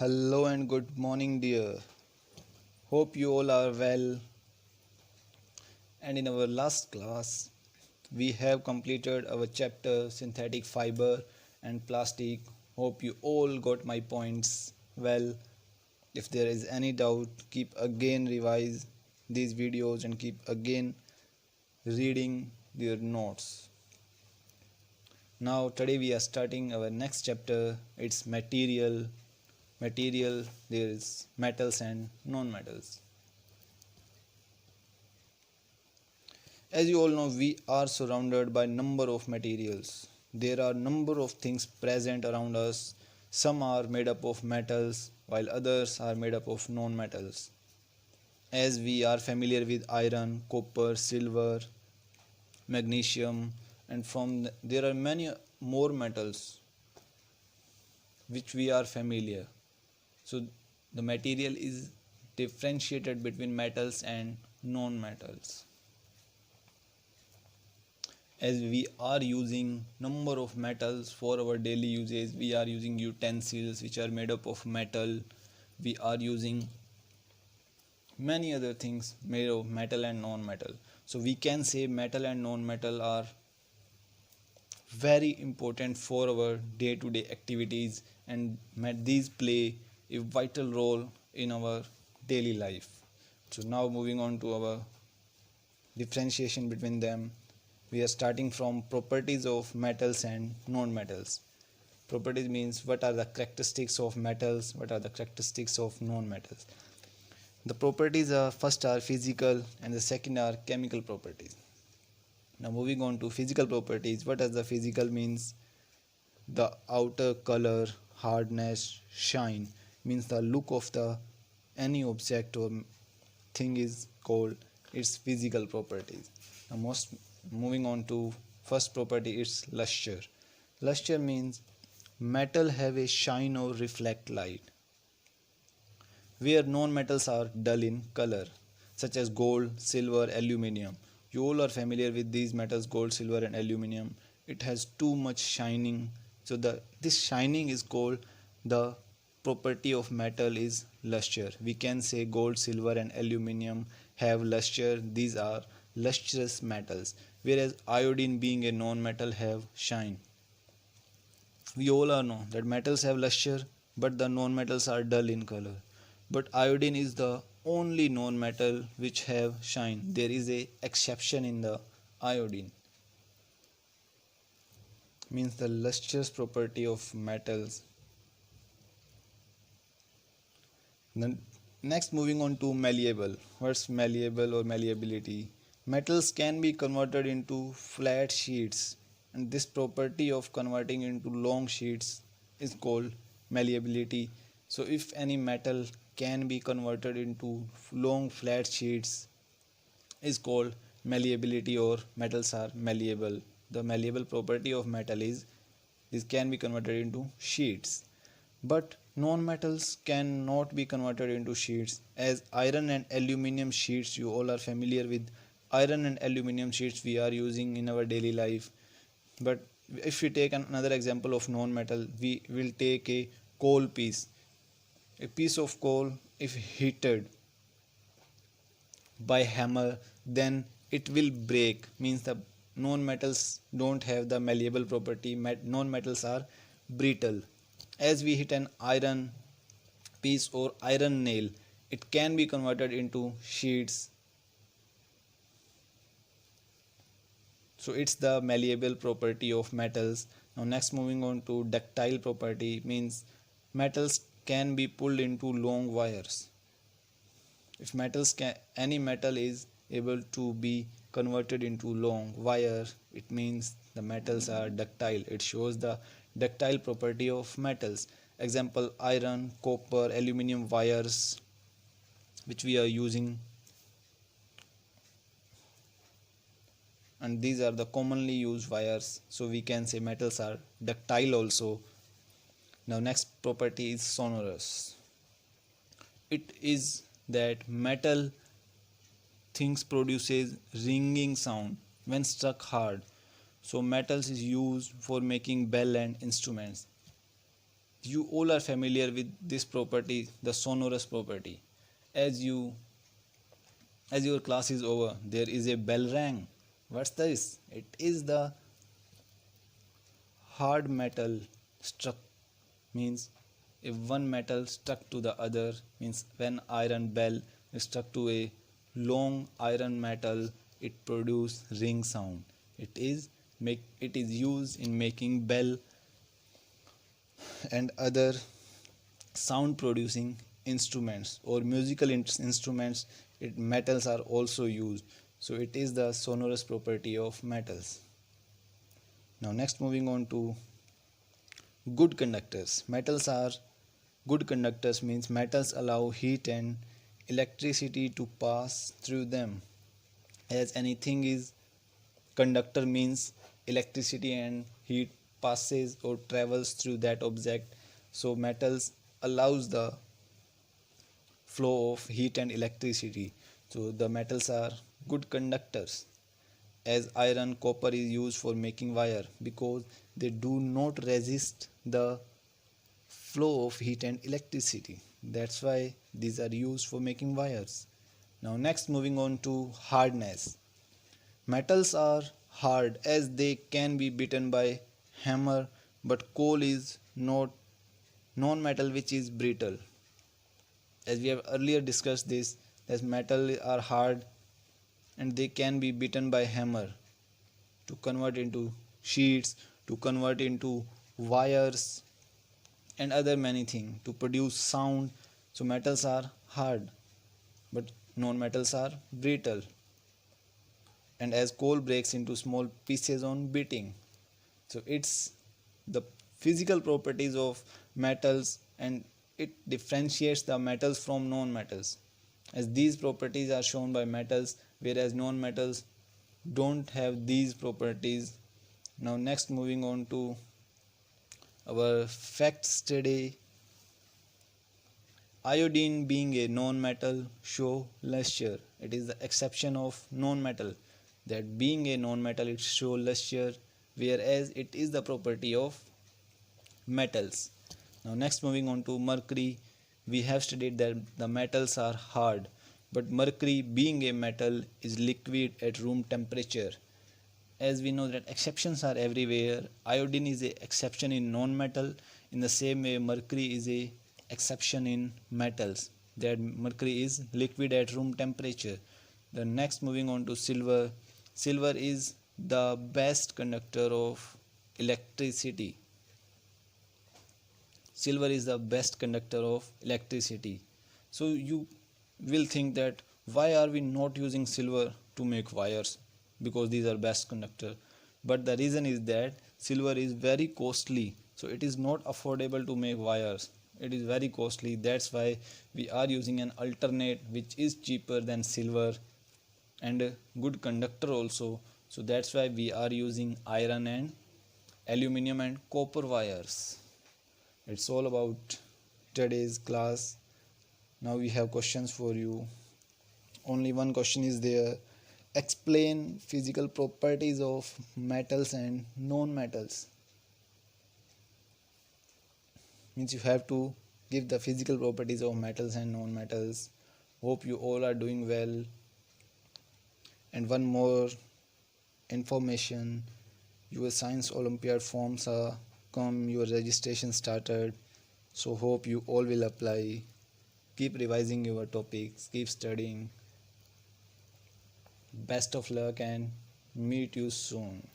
Hello and good morning, dear. Hope you all are well. And in our last class, we have completed our chapter synthetic fiber and plastic. Hope you all got my points well. If there is any doubt, keep again revise these videos and keep again reading your notes. Now, today we are starting our next chapter. It's material. Material, there is metals and non-metals. As you all know, we are surrounded by number of materials. There are number of things present around us. Some are made up of metals while others are made up of non-metals. As we are familiar with iron, copper, silver, magnesium, and there are many more metals which we are familiar. So the material is differentiated between metals and non-metals. As we are using number of metals for our daily uses, we are using utensils which are made up of metal, we are using many other things made of metal and non-metal. So we can say metal and non-metal are very important for our day-to-day activities, and these play a vital role in our daily life. So now moving on to our differentiation between them, we are starting from properties of metals and non-metals. Properties means what are the characteristics of metals, what are the characteristics of non-metals. The properties are first are physical and the second are chemical properties. Now moving on to physical properties, what does the physical means? The outer color, hardness, shine means the look of the any object or thing is called its physical properties. Now moving on to first property, it's luster. Luster means metal have a shine or reflect light, where non-metals are dull in color, such as gold, silver, aluminium. You all are familiar with these metals, gold, silver and aluminium. It has too much shining, so this shining is called the property of metal is luster. We can say gold, silver and aluminium have luster. These are lustrous metals, whereas iodine being a non-metal have shine. We all are know that metals have luster, but the non-metals are dull in color. But iodine is the only non-metal which have shine. There is a exception in the iodine. Means the lustrous property of metals. Then next moving on to malleable. What's malleable or malleability? Metals can be converted into flat sheets, and this property of converting into long sheets is called malleability. So if any metal can be converted into long flat sheets is called malleability, or metals are malleable. The malleable property of metal is this can be converted into sheets. But non-metals cannot be converted into sheets, as iron and aluminium sheets, you all are familiar with iron and aluminium sheets we are using in our daily life. But if we take another example of non-metal, we will take a coal piece. A piece of coal, if heated by hammer, then it will break. Means the non-metals don't have the malleable property. Non-metals are brittle. As we hit an iron piece or iron nail, it can be converted into sheets. So it's the malleable property of metals. Now next moving on to ductile property, means metals can be pulled into long wires. If any metal is able to be converted into long wire, it means the metals are ductile. It shows the ductile property of metals. Example, iron, copper, aluminium wires which we are using, and these are the commonly used wires, so we can say metals are ductile also. Now next property is sonorous. It is that metal things produces ringing sound when struck hard. So metals is used for making bell and instruments. You all are familiar with this property, the sonorous property. As you as your class is over, there is a bell rang. What's this? It is the hard metal struck, means if one metal stuck to the other, means when iron bell is stuck to a long iron metal, it produce ring sound. It is used in making bell and other sound producing instruments or musical instruments. Metals are also used, so it is the sonorous property of metals. Now next, moving on to good conductors. Metals are good conductors, means metals allow heat and electricity to pass through them. As anything is conductor, means electricity and heat passes or travels through that object. So metals allows the flow of heat and electricity. So the metals are good conductors. As iron, copper is used for making wire because they do not resist the flow of heat and electricity. That's why these are used for making wires. Now next, moving on to hardness. Metals are hard as they can be beaten by hammer, but coal is not non-metal which is brittle. As we have earlier discussed this, that metal are hard and they can be beaten by hammer to convert into sheets, to convert into wires and other many things, to produce sound. So metals are hard, but non-metals are brittle. And as coal breaks into small pieces on beating. So it's the physical properties of metals, and it differentiates the metals from non-metals, as these properties are shown by metals, whereas non-metals don't have these properties. Now next, moving on to our fact study. Iodine being a non-metal show luster. It is the exception of non-metal, that being a non-metal it show luster, whereas it is the property of metals. Now next, moving on to mercury. We have studied that the metals are hard, but mercury being a metal is liquid at room temperature. As we know that exceptions are everywhere, iodine is a exception in non-metal. In the same way, mercury is a exception in metals, that mercury is liquid at room temperature. The next, moving on to silver. Silver is the best conductor of electricity. Silver is the best conductor of electricity. So you will think that why are we not using silver to make wires, because these are best conductor. But the reason is that silver is very costly, so it is not affordable to make wires. It is very costly. That's why we are using an alternate which is cheaper than silver and a good conductor also. So that's why we are using iron and aluminum and copper wires. It's all about today's class. Now we have questions for you. Only one question is there. Explain physical properties of metals and non-metals. Means you have to give the physical properties of metals and non-metals. Hope you all are doing well. And one more information, your science olympiad forms are come, your registration started, so hope you all will apply. Keep revising your topics, keep studying. Best of luck and meet you soon.